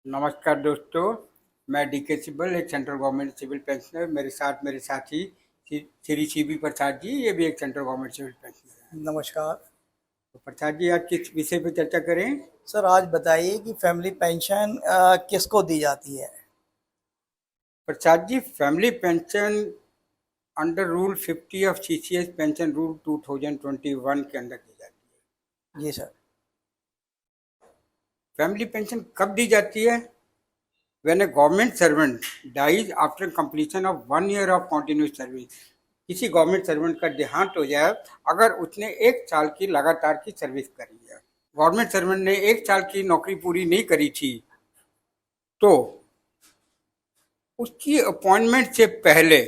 नमस्कार दोस्तों। मैं डीके सिब्बल, एक सेंट्रल गवर्नमेंट सिविल पेंशनर। मेरे साथी श्री सीबी प्रसाद जी, ये भी एक सेंट्रल गवर्नमेंट सिविल पेंशनर हैं। नमस्कार। तो प्रसाद जी, आज किस विषय पर चर्चा करें? सर आज बताइए कि फैमिली पेंशन किसको दी जाती है। Prasad ji, family pension under rule 50 of CCS pension rule 2021 के अंदर दी जाती है। जी सर। फैमिली पेंशन कब दी जाती है? When a government servant dies after completion of 1 year of continuous service, किसी गवर्नमेंट सर्वेंट का देहांत हो जाए अगर उसने 1 साल की लगातार की सर्विस करी है, गवर्नमेंट सर्वेंट ने 1 साल की नौकरी पूरी नहीं करी थी, तो उसकी अपॉइंटमेंट से पहले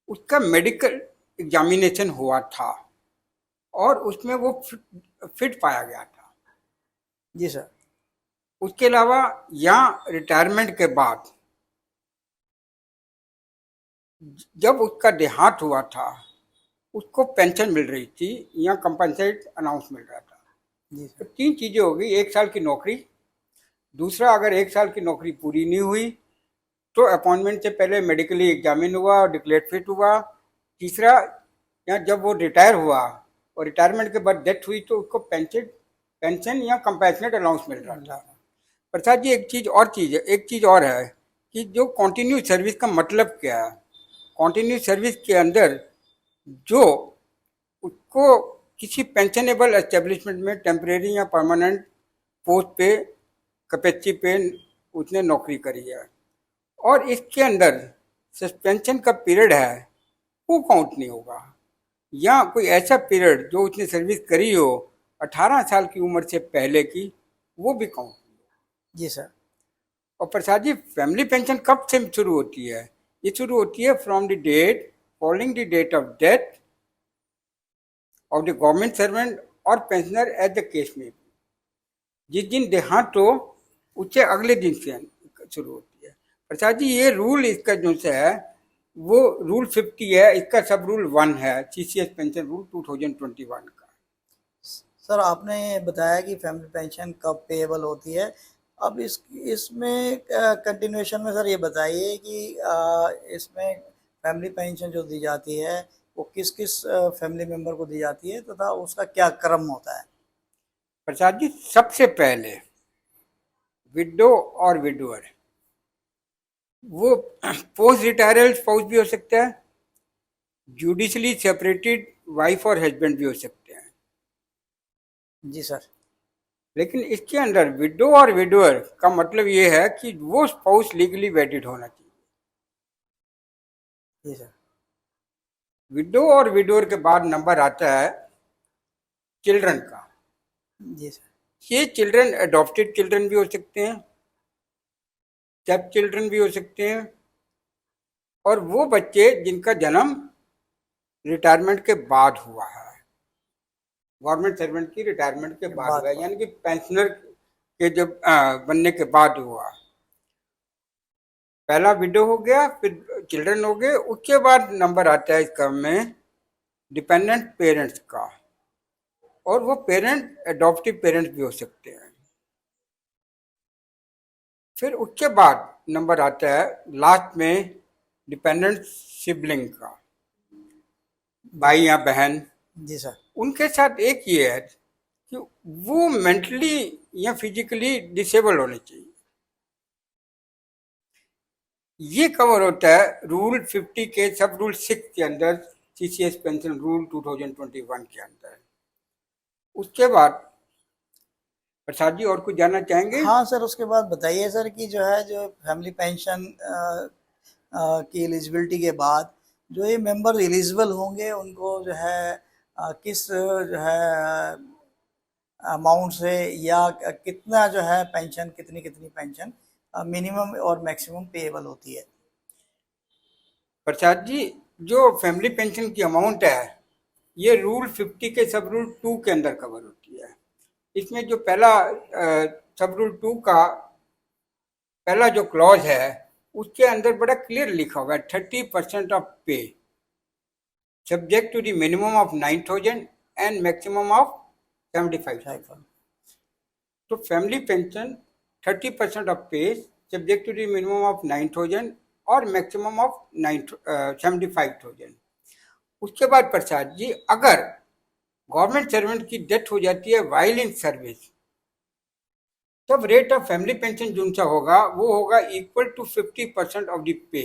उसका मेडिकल एग्जामिनेशन हुआ था और उसमें वो फिट पाया गया था। जी सर। उसके अलावा यहाँ रिटायरमेंट के बाद जब उसका देहांत हुआ था उसको पेंशन मिल रही थी या कंपनसेट अनाउंस मिल रहा था। जी तो सर। 3 चीजें हो गई, 1 साल की नौकरी, दूसरा अगर 1 साल की नौकरी पूरी नहीं हुई तो अपॉइंटमेंट से पहले मेडिकली एग्जामिन हुआ और डिक्लेयर फिट हुआ, तीसरा या जब वो रिटायर हुआ और रिटायरमेंट के बाद डेथ हुई तो उसको पेंशन या कंपैशनेट अलाउंस मिल रहा था। प्रसाद जी, एक चीज और है कि जो कॉन्टिन्यू सर्विस का मतलब क्या है। कॉन्टिन्यू सर्विस के अंदर जो उसको किसी पेंशनेबल एस्टेब्लिशमेंट में टेम्परेरी या परमानेंट पोस्ट पे कैपेसिटी पे उसने नौकरी करी है और इसके अंदर सस्पेंशन का पीरियड है वो काउंट नहीं होगा, या कोई ऐसा पीरियड जो उसने सर्विस करी हो 18 साल की उम्र से पहले की, वो भी काउंट। जी सर। और प्रसाद जी, फैमिली पेंशन कब से शुरू होती है? ये शुरू होती है from the date following the date of death of the government servant और पेंशनर एज द केस में। जिस दिन देहांत हो उससे अगले दिन से शुरू होती है। प्रसाद जी, ये रूल इसका जो से है वो रूल 50 है, इसका सब रूल 1 है सीसीएस पेंशन रूल 2021 का। सर आपने बताया कि फैमिली पेंशन कब पेएबल होती है। अब इसमें कंटिन्यूएशन में सर ये बताइए कि इसमें फैमिली पेंशन जो दी जाती है वो किस किस फैमिली मेंबर को दी जाती है तथा उसका क्या क्रम होता है। प्रसाद जी, सबसे पहले विडो और विडोअर, वो पोस्ट रिटायरल स्पाउस भी हो सकता है, जुडिशली सेपरेटेड वाइफ और हस्बैंड भी हो सकते हैं। जी सर। लेकिन इसके अंदर विडो और विडोअर का मतलब ये है कि वो स्पाउस लीगली वेडिड होना चाहिए। जी सर। विडो और विडोअर के बाद नंबर आता है चिल्ड्रन का। जी सर। ये चिल्ड्रन अडॉप्टेड चिल्ड्रन भी हो सकते हैं, स्टेप चिल्ड्रन भी हो सकते हैं, और वो बच्चे जिनका जन्म रिटायरमेंट के बाद हुआ है, गवर्नमेंट सर्वेंट की रिटायरमेंट के ये बाद हुआ बात है, हुआ। यानी कि पेंशनर के जब बनने के बाद हुआ। पहला विडो हो गया, फिर चिल्ड्रन हो गए, उसके बाद नंबर आता है इसका में डिपेंडेंट पेरेंट्स का, और वो पेरेंट एडॉप्टिव पेरेंट्स भी हो सकते हैं। फिर उसके बाद नंबर आता है लास्ट में डिपेंडेंट सिबलिंग का, जी भाई सर। या बहन। जी सर। उनके साथ एक ये है कि वो मेंटली या फिजिकली डिसेबल होने चाहिए। ये कवर होता है रूल 50 के सब रूल 6 के अंदर, सीसीएस पेंशन रूल 2021 के अंदर। उसके बाद प्रसाद जी और कुछ जानना चाहेंगे? हाँ सर, उसके बाद बताइए सर कि जो है जो फैमिली पेंशन की एलिजिबिलिटी के बाद जो ये मेंबर एलिजिबल होंगे उनको जो है किस जो है अमाउंट से या कितना जो है पेंशन कितनी कितनी पेंशन मिनिमम और मैक्सिमम पेएबल होती है। प्रसाद जी, जो फैमिली पेंशन की अमाउंट है ये रूल 50 के सब रूल 2 के अंदर कवर होती है। इसमें जो पहला सब रूल 2 का पहला जो क्लॉज है उसके अंदर बड़ा क्लियर लिखा हुआ है 30% of pay subject to the minimum of 9,000 and maximum of 75,000। तो family pension 30% of pay subject to the minimum of 9,000 और मैक्सिमम ऑफ 75,000। उसके बाद प्रसाद जी, अगर गवर्नमेंट सर्वेंट की डेथ हो जाती है वाइल इन सर्विस, तब रेट ऑफ फैमिली पेंशन जो सा होगा वो होगा equal to 50% of the pay,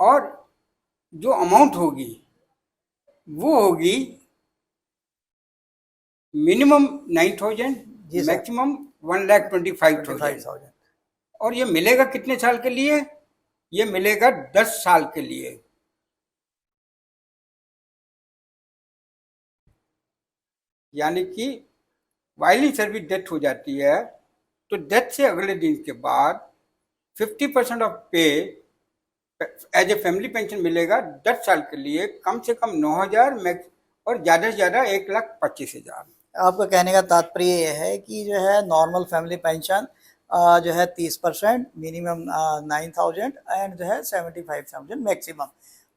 और जो अमाउंट होगी वो होगी मिनिमम 9,000, जी सर। मैक्सिमम 1,25,000। 25,000। और ये मिलेगा कितने साल के लिए? ये मिलेगा 10 साल के लिए। यानी कि वाइल इन सर्विस डेथ हो जाती है तो डेथ से अगले दिन के बाद 50% ऑफ पे एज ए फैमिली पेंशन मिलेगा 10 साल के लिए, कम से कम 9,000 मैक्स और ज़्यादा से ज़्यादा 1,25,000। आपका कहने का तात्पर्य ये है कि जो है नॉर्मल फैमिली पेंशन जो है 30%, मिनिमम 9,000 एंड जो है 75,000 मैक्सिमम।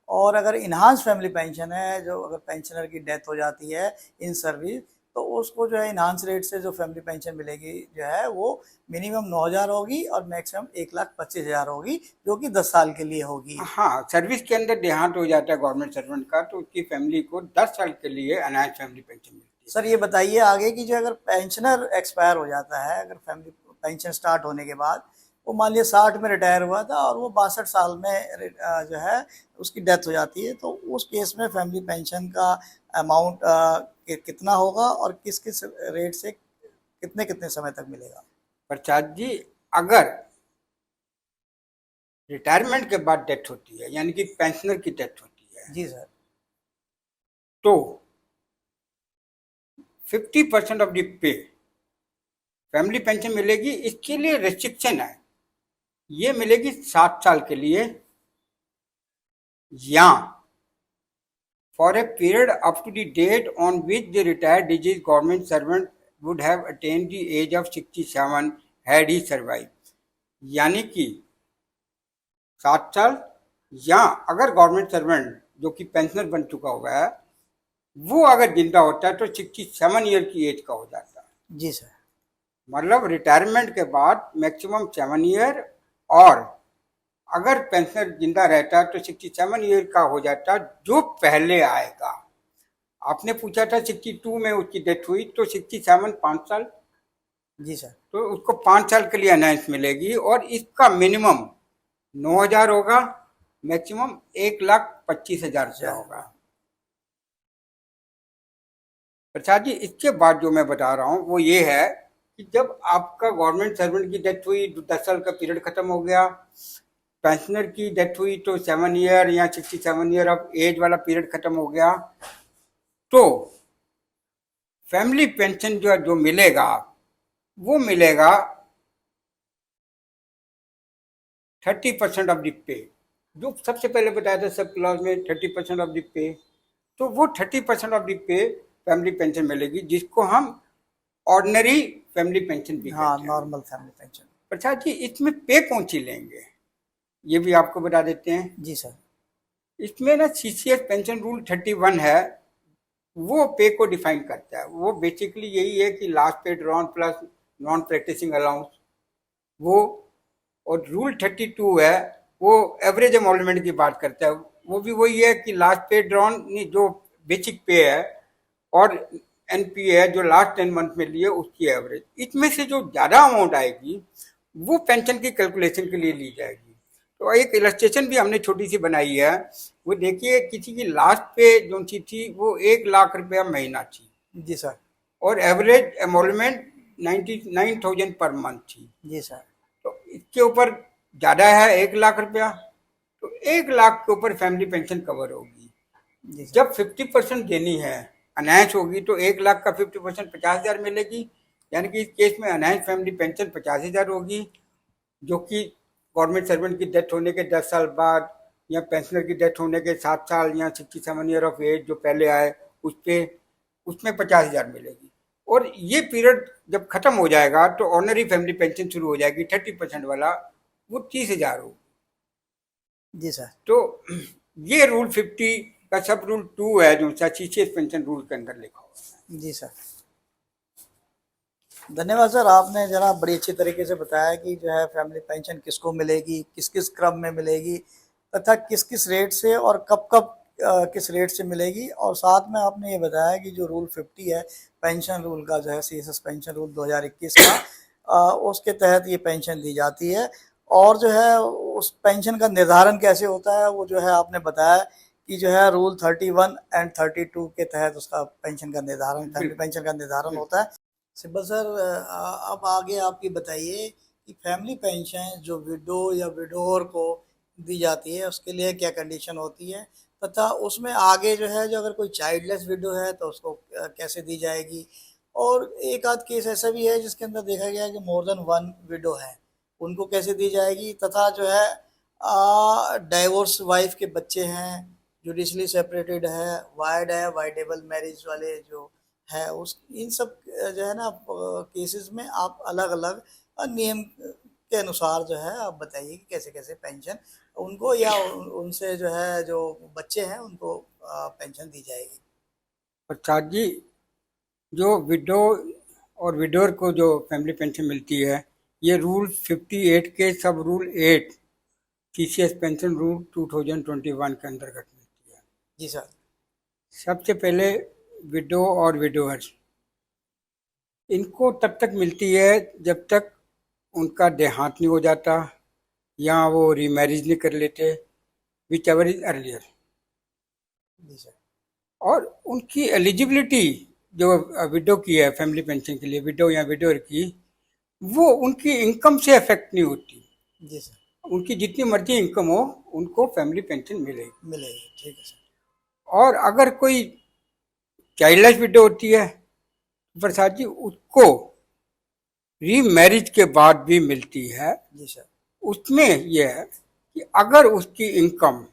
और अगर इन्हांस फैमिली पेंशन है, जो अगर पेंशनर की डेथ हो जाती है इन सर्विस, तो उसको जो है इन्हांस रेट से जो फैमिली पेंशन मिलेगी जो है वो मिनिमम 9,000 होगी और मैक्सिमम 1,25,000 होगी, जो कि 10 साल के लिए होगी। हाँ, सर्विस के अंदर देहांत हो जाता है गवर्नमेंट सर्वेंट का तो उसकी फैमिली को 10 साल के लिए अनाज फैमिली पेंशन मिलती है। सर ये बताइए आगे कि जो अगर पेंशनर एक्सपायर हो जाता है, अगर फैमिली पेंशन स्टार्ट होने के बाद वो मान लिया 60 में रिटायर हुआ था और वो 62 साल में जो है उसकी डेथ हो जाती है, तो उस केस में फैमिली पेंशन का अमाउंट कितना होगा और किस किस रेट से कितने कितने समय तक मिलेगा? प्रसाद जी, अगर रिटायरमेंट के बाद डेथ होती है यानी कि पेंशनर की डेथ होती है जी सर। तो 50% of the pay family pension मिलेगी। इसके लिए रेस्ट्रिक्शन है, ये मिलेगी 7 साल के लिए या for a period up to the date on which the retired deceased government servant would have attend the age of 67 had he survive. यानी कि 7 साल, या अगर गवर्नमेंट सर्वेंट जो कि पेंशनर बन चुका हुआ है वो अगर जिंदा होता है तो 67 ईयर की एज का हो जाता है। जी सर। मतलब रिटायरमेंट के बाद मैक्सिमम 7 ईयर, और अगर पेंशनर जिंदा रहता है तो 67 ईयर का हो जाता है जो पहले आएगा। आपने पूछा था 62 में उसकी डेथ हुई तो 67 5 साल। जी सर। तो उसको 5 साल के लिए अनाउंस मिलेगी और इसका मिनिमम 9,000 होगा, मैक्सिमम 1,25,000 रुपया होगा। प्रसाद जी, इसके बाद जो मैं बता रहा हूँ वो ये है कि जब आपका गवर्नमेंट सर्वेंट की डेथ हुई, 10 साल का पीरियड खत्म हो गया, पेंशनर की डेथ हुई तो 7 ईयर या 67 ईयर ऑफ एज वाला पीरियड खत्म हो गया, तो फैमिली पेंशन जो मिलेगा वो मिलेगा 30% ऑफ द पे, जो सबसे पहले बताया था सब क्लॉज में 30% ऑफ द पे। तो वो 30% of the pay family pension मिलेगी, जिसको हम ऑर्डिनरी फैमिली पेंशन भी हाँ, कहते हैं। Normal family pension. Prasad ji, इसमें पे कौन सी लेंगे ये भी आपको बता देते हैं। जी सर। इसमें ना सीसीएस पेंशन रूल 31 है, वो पे को डिफाइन करता है। वो बेसिकली यही है कि last pay drawn plus non practising allowance वो, और रूल 32 है वो एवरेज एमोलमेंट की बात करता है। वो भी वही है कि लास्ट पे ड्रॉन जो बेसिक पे है और एनपीए है जो लास्ट 10 मंथ में लिए उसकी एवरेज। इसमें से जो ज़्यादा अमाउंट आएगी वो पेंशन की कैलकुलेशन के लिए ली जाएगी। तो एक इलस्ट्रेशन भी हमने छोटी सी बनाई है, वो देखिए किसी की लास्ट पे जो सी थी वो 1,00,000 रुपया महीना थी। जी सर। और एवरेज एमोलमेंट 99,000 पर मंथ थी। जी सर। तो इसके ऊपर ज़्यादा है 1,00,000 रुपया, तो 1,00,000 के ऊपर फैमिली पेंशन कवर होगी। जी सर। जब 50% देनी है अनाउंस होगी तो 1,00,000 का 50% 50,000 मिलेगी। यानी कि इस केस में अनाउंस फैमिली पेंशन 50,000 होगी, जो कि गवर्नमेंट सर्वेंट की डेथ होने के 10 साल बाद या पेंशनर की डेथ होने के 7 साल या 67 ईयर ऑफ एज जो पहले आए उसमें 50,000 मिलेगी। और ये पीरियड जब खत्म हो जाएगा तो ऑर्डिनरी फैमिली पेंशन शुरू हो जाएगी 30% वाला, वो 30,000 होगी। जी सर। तो ये रूल 50 का सब रूल 2 है जो सीसीएस पेंशन रूल के अंदर लिखा हुआ है। जी सर। धन्यवाद सर, आपने जनाब बड़ी अच्छी तरीके से बताया कि जो है फैमिली पेंशन किसको मिलेगी, किस किस क्रम में मिलेगी, तथा किस किस रेट से और कब कब किस रेट से मिलेगी। और साथ में आपने ये बताया कि जो रूल 50 है पेंशन रूल का, जो है सीएसएस पेंशन रूल 2021 का, उसके तहत ये पेंशन दी जाती है। और जो है उस पेंशन का निर्धारण कैसे होता है वो जो है आपने बताया कि जो है रूल 31 एंड 32 के तहत उसका पेंशन का निर्धारण, फैमिली पेंशन का निर्धारण होता है। सिंपल सर, अब आगे आप ये बताइए कि फैमिली पेंशन जो विडो या विडोर को दी जाती है उसके लिए क्या कंडीशन होती है, तथा उसमें आगे जो है जो अगर कोई चाइल्डलेस विडो है तो उसको कैसे दी जाएगी। और एक आध केस ऐसा भी है जिसके अंदर देखा गया है कि मोर देन वन विडो है, उनको कैसे दी जाएगी। तथा जो है डाइवोर्स वाइफ के बच्चे हैं, जुडिशली सेपरेटेड है, वाइड है, वाइडेबल मैरिज वाले जो है, उस इन सब जो है ना केसेस में आप अलग अलग नियम के अनुसार जो है आप बताइए कि कैसे कैसे पेंशन उनको या उनसे जो है जो बच्चे हैं उनको पेंशन दी जाएगी। प्रसाद जी, जो विडो और विडोर को जो फैमिली पेंशन मिलती है, ये रूल 58 के सब रूल 8 टीसीएस पेंशन रूल 2021 के अंतर्गत मिलती है। जी सर। सबसे पहले विडो और विडोअर्स, इनको तब तक मिलती है जब तक उनका देहांत नहीं हो जाता या वो रीमैरिज नहीं कर लेते, विच एवर इज अर्लियर। जी सर। और उनकी एलिजिबिलिटी जो विडो की है फैमिली पेंशन के लिए, विडो या विडोर की, वो उनकी इनकम से अफेक्ट नहीं होती। जी सर। उनकी जितनी मर्जी इनकम हो उनको फैमिली पेंशन मिलेगी। मिलेगी, ठीक है सर। और अगर कोई चाइल्डलेस विडो होती है प्रसाद जी, उसको रीमैरिज के बाद भी मिलती है। जी सर। उसमें यह है कि अगर उसकी income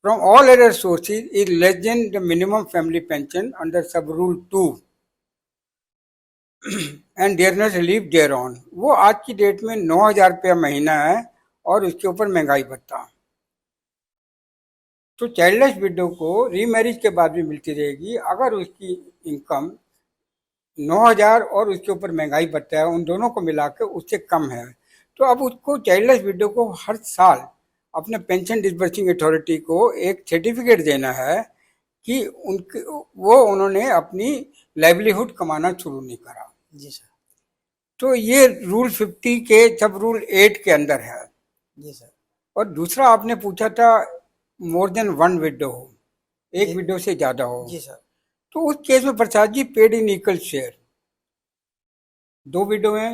from all other sources is less than the minimum family pension under sub rule 2 and there is no relief thereon, वो आज की डेट में 9,000 रुपया महीना है और उसके ऊपर महंगाई भत्ता। तो चाइल्डलेस विडो को रीमैरिज के बाद भी मिलती रहेगी अगर उसकी इनकम 9,000 और उसके ऊपर महंगाई भत्ता है, उन दोनों को मिला के उससे कम है। तो अब उसको चाइल्डलेस विडो को हर साल अपने पेंशन डिसबर्सिंग अथॉरिटी को एक सर्टिफिकेट देना है कि उनके वो उन्होंने अपनी लाइवलीहुड कमाना शुरू नहीं करा। जी सर। तो ये रूल 50 के सब रूल 8 के अंदर है। जी सर। और दूसरा आपने पूछा था मोर देन वन विडो हो, एक विडो से ज्यादा हो। जी सर। तो उस केस में Prasad ji paid in equal share, दो विडो हैं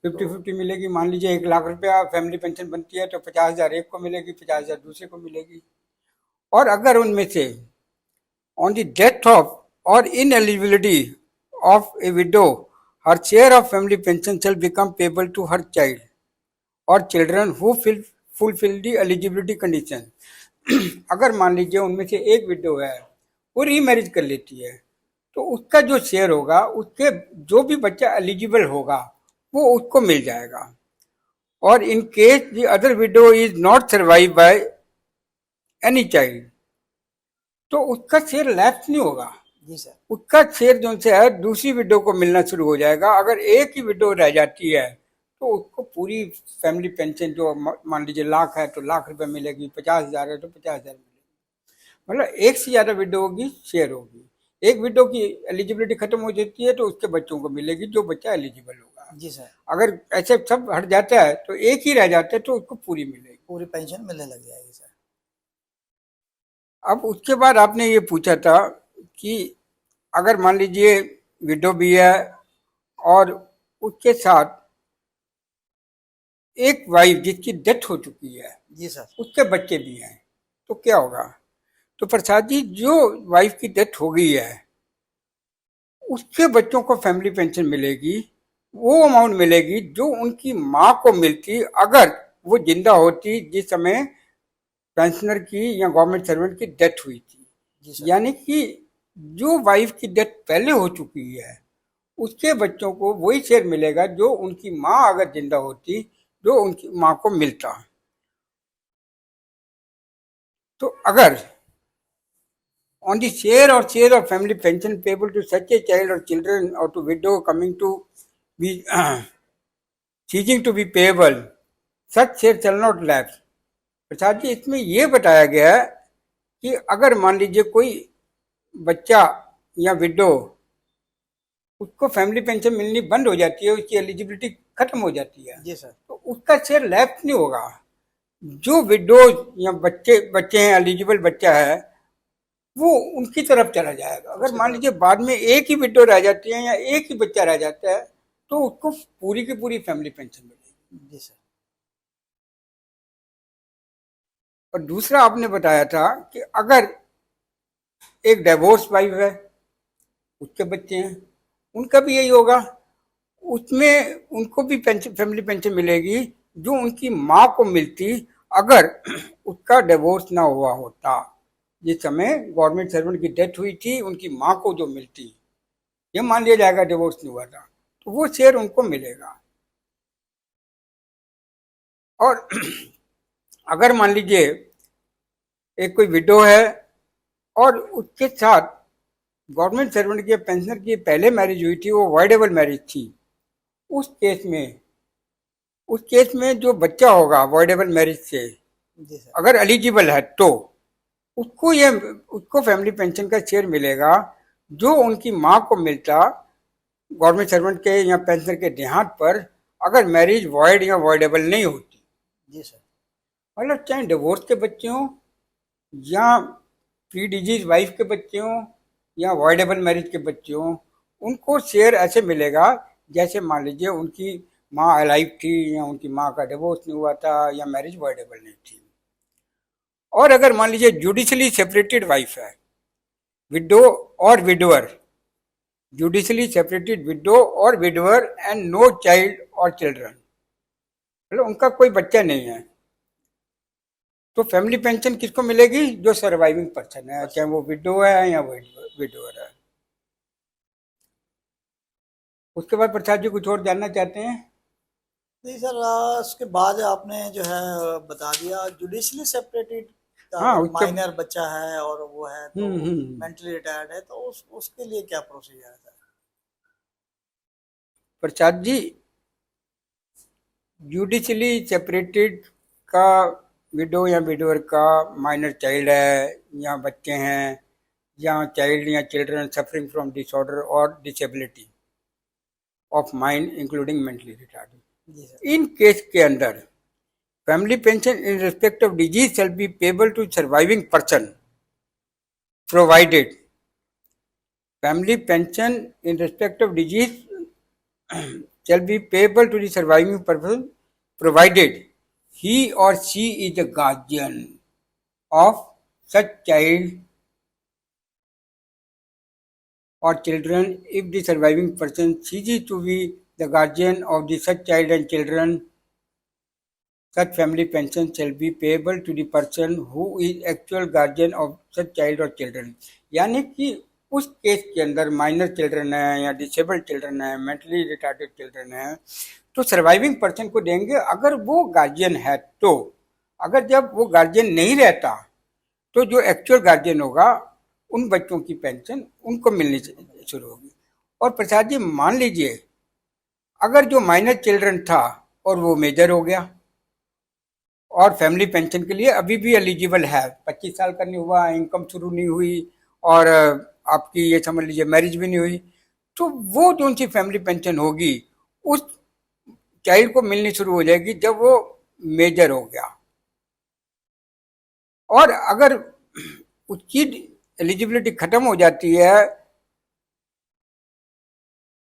50-50 मिलेगी। मान लीजिए 1,00,000 रुपया फैमिली पेंशन बनती है तो 50,000 एक को मिलेगी, 50,000 दूसरे को मिलेगी। और अगर उनमें से on the death of or ineligibility of a widow her share of family pension shall become payable to her child or children who fulfil the eligibility condition. अगर मान लीजिए उनमें से एक विडो है, वो रीमैरिज कर लेती है, तो उसका जो शेयर होगा उसके जो भी बच्चा एलिजिबल होगा वो उसको मिल जाएगा। और in case the other window is not survive by any child, तो उसका शेयर लैप्स नहीं होगा। जी सर। उसका शेयर जो से है दूसरी विडो को मिलना शुरू हो जाएगा। अगर एक ही विडो रह जाती है तो उसको पूरी फैमिली पेंशन जो मान लीजिए 1,00,000 है तो 1,00,000 रुपये मिलेगी, 50,000 है तो 50,000 मिलेगी। मतलब एक से ज्यादा विडो होगी, शेयर होगी। एक विडो की एलिजिबिलिटी खत्म हो जाती है तो उसके बच्चों को मिलेगी जो बच्चा एलिजिबल होगा। जी सर। अगर ऐसे सब हट जाता है तो एक ही रह जाता है तो उसको पूरी मिलेगी, पूरी पेंशन मिलने लग जाएगी सर। अब उसके बाद आपने ये पूछा था कि अगर मान लीजिए विडो भी है और उसके साथ एक वाइफ जिसकी डेथ हो चुकी है, जी सर। उसके बच्चे भी हैं, तो क्या होगा। तो प्रसाद जी, जो वाइफ की डेथ हो गई है उसके बच्चों को फैमिली पेंशन मिलेगी, वो अमाउंट मिलेगी जो उनकी माँ को मिलती अगर वो जिंदा होती जिस समय पेंशनर की या गवर्नमेंट सर्वेंट की डेथ हुई थी। यानी कि जो वाइफ की डेथ पहले हो चुकी है उसके बच्चों को वही शेयर मिलेगा जो उनकी माँ अगर जिंदा होती, जो उनकी माँ को मिलता। तो अगर on the share of family pension payable to such a child or children or to widow coming to be ceasing to be payable, such share shall not lapse. प्रसाद जी, इसमें ये बताया गया है कि अगर मान लीजिए कोई बच्चा या विडो, उसको फैमिली पेंशन मिलनी बंद हो जाती है, उसकी एलिजिबिलिटी खत्म हो जाती है, जी सर। तो उसका शेयर लैप्स नहीं होगा। जो विडो या बच्चे बच्चे हैं, एलिजिबल बच्चा है, वो उनकी तरफ चला जाएगा। अगर मान लीजिए बाद में एक ही विडो रह जाती है या एक ही बच्चा रह जाता है, तो उसको पूरी की पूरी फैमिली पेंशन मिलेगी। जी सर। और दूसरा आपने बताया था कि अगर एक डिवोर्स वाइफ है, उसके बच्चे हैं, उनका भी यही होगा, उसमें उनको भी पेंशन, फैमिली पेंशन मिलेगी जो उनकी माँ को मिलती अगर उसका डिवोर्स ना हुआ होता। जिस समय गवर्नमेंट सर्वेंट की डेथ हुई थी, उनकी माँ को जो मिलती, ये मान लिया जाएगा डिवोर्स नहीं हुआ था, तो वो शेयर उनको मिलेगा। और अगर मान लीजिए एक कोई विडो है और उसके साथ गवर्नमेंट सर्वेंट की पेंशनर की पहले मैरिज हुई थी, वो अवॉइडेबल मैरिज थी, उस केस में जो बच्चा होगा अवॉइडेबल मैरिज से, जी सर। अगर एलिजिबल है, तो उसको फैमिली पेंशन का शेयर मिलेगा जो उनकी माँ को मिलता गवर्नमेंट सर्वेंट के या पेंशनर के देहांत पर, अगर मैरिज वॉइड या वॉइडेबल नहीं होती। जी सर। मतलब चाहे डिवोर्स के बच्चे हों या प्री डिजीज वाइफ के बच्चे हों या वॉइडेबल मैरिज के बच्चे हों, उनको शेयर ऐसे मिलेगा जैसे मान लीजिए उनकी माँ अलाइव थी या उनकी माँ का डिवोर्स नहीं हुआ था या मैरिज वॉइडेबल नहीं थी। और अगर मान लीजिए जुडिशली सेपरेटेड वाइफ है, विडो और विडोअर, जुडिशली सेपरेटेड विडो और widower and no child or children, मतलब उनका कोई बच्चा नहीं है, तो फैमिली पेंशन किसको मिलेगी? जो सर्वाइविंग पर्सन है, चाहे वो विडो है या विडोअर है। उसके बाद प्रसाद जी कुछ और जानना चाहते हैं? नहीं सर, उसके बाद आपने जो है बता दिया जुडिशली सेपरेटेड का, हाँ, माइनर बच्चा है और वो है तो हम्म। मेंटली रिटायर्ड है, तो उसके लिए क्या प्रोसीजर है sir? Prasad ji, judicially separated का विडो या विडोअर का माइनर चाइल्ड है या बच्चे हैं या चाइल्ड या चिल्ड्रन सफरिंग फ्रॉम डिसऑर्डर और disability of mind including mentally retarded, जी सर। इन केस के अंदर family pension in respect of deceased shall be payable to surviving person provided, family pension in respect of deceased shall be payable to the surviving person provided he or she is the guardian of such child or children. If the surviving person ceases to be the guardian of the such child and children, such family pension shall be payable to the person who is actual guardian of such child or children. यानी कि उस case के अंदर minor children है या disabled children है, mentally retarded children है, तो सर्वाइविंग पर्सन को देंगे अगर वो गार्जियन है। तो अगर जब वो गार्जियन नहीं रहता तो जो एक्चुअल गार्जियन होगा उन बच्चों की पेंशन उनको मिलनी शुरू होगी। और प्रसाद जी, मान लीजिए अगर जो माइनर चिल्ड्रन था और वो मेजर हो गया और फैमिली पेंशन के लिए अभी भी एलिजिबल है, 25 साल का नहीं हुआ, इनकम शुरू नहीं हुई और आपकी ये समझ लीजिए मैरिज भी नहीं हुई, तो वो जो उनकी फैमिली पेंशन होगी उस चाइल्ड को मिलनी शुरू हो जाएगी जब वो मेजर हो गया। और अगर उसकी एलिजिबिलिटी खत्म हो जाती है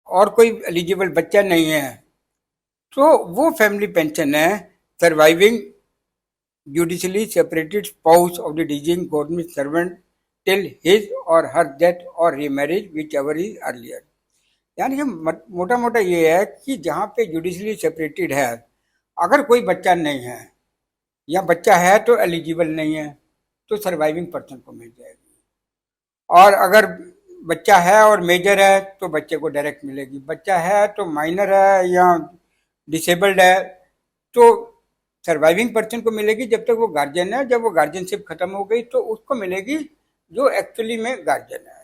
और कोई एलिजिबल बच्चा नहीं है, तो वो फैमिली पेंशन है surviving judicially separated spouse of the deceased government servant till his or her death or remarriage whichever is earlier। यानी कि मोटा मोटा ये है कि जहाँ पे जुडिशली सेपरेटेड है, अगर कोई बच्चा नहीं है या बच्चा है तो एलिजिबल नहीं है, तो सर्वाइविंग पर्सन को मिल जाएगी। और अगर बच्चा है और मेजर है तो बच्चे को डायरेक्ट मिलेगी, बच्चा है तो माइनर है या डिसेबल्ड है तो सर्वाइविंग पर्सन को मिलेगी जब तक वो गार्जियन है। जब वो गार्जियनशिप खत्म हो गई तो उसको मिलेगी जो एक्चुअली में गार्जियन है।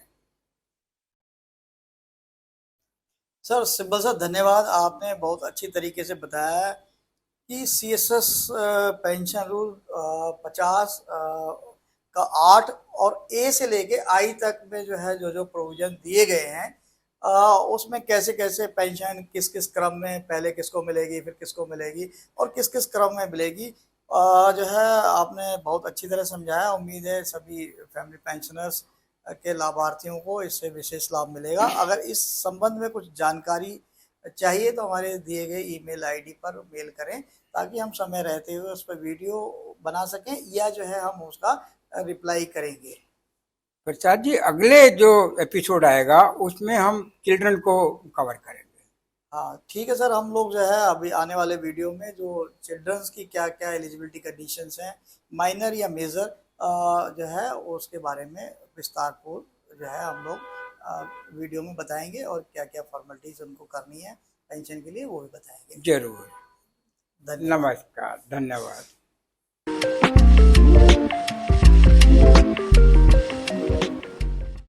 सर सिब्बल सर धन्यवाद, आपने बहुत अच्छी तरीके से बताया है कि सीएसएस पेंशन रूल 50 का 8 और ए से लेके आई तक में जो है जो जो प्रोविजन दिए गए हैं, उसमें कैसे कैसे पेंशन किस किस क्रम में पहले किसको मिलेगी, फिर किसको मिलेगी और किस किस क्रम में मिलेगी, जो है आपने बहुत अच्छी तरह समझाया। उम्मीद है सभी फैमिली पेंशनर्स के लाभार्थियों को इससे विशेष लाभ मिलेगा। अगर इस संबंध में कुछ जानकारी चाहिए तो हमारे दिए गए ईमेल आईडी पर मेल करें, ताकि हम समय रहते हुए उस पर वीडियो बना सकें या जो है हम उसका रिप्लाई करेंगे। प्रसाद जी, अगले जो एपिसोड आएगा उसमें हम चिल्ड्रन को कवर करेंगे। हाँ ठीक है सर, हम लोग जो है अभी आने वाले वीडियो में जो चिल्ड्रंस की क्या क्या एलिजिबिलिटी कंडीशंस हैं, माइनर या मेजर, जो है उसके बारे में विस्तारपूर्वक जो है हम लोग वीडियो में बताएंगे और क्या क्या फॉर्मेलिटीज उनको करनी है पेंशन के लिए वो भी बताएंगे। जरूर। धन्यवाद। नमस्कार, धन्यवाद।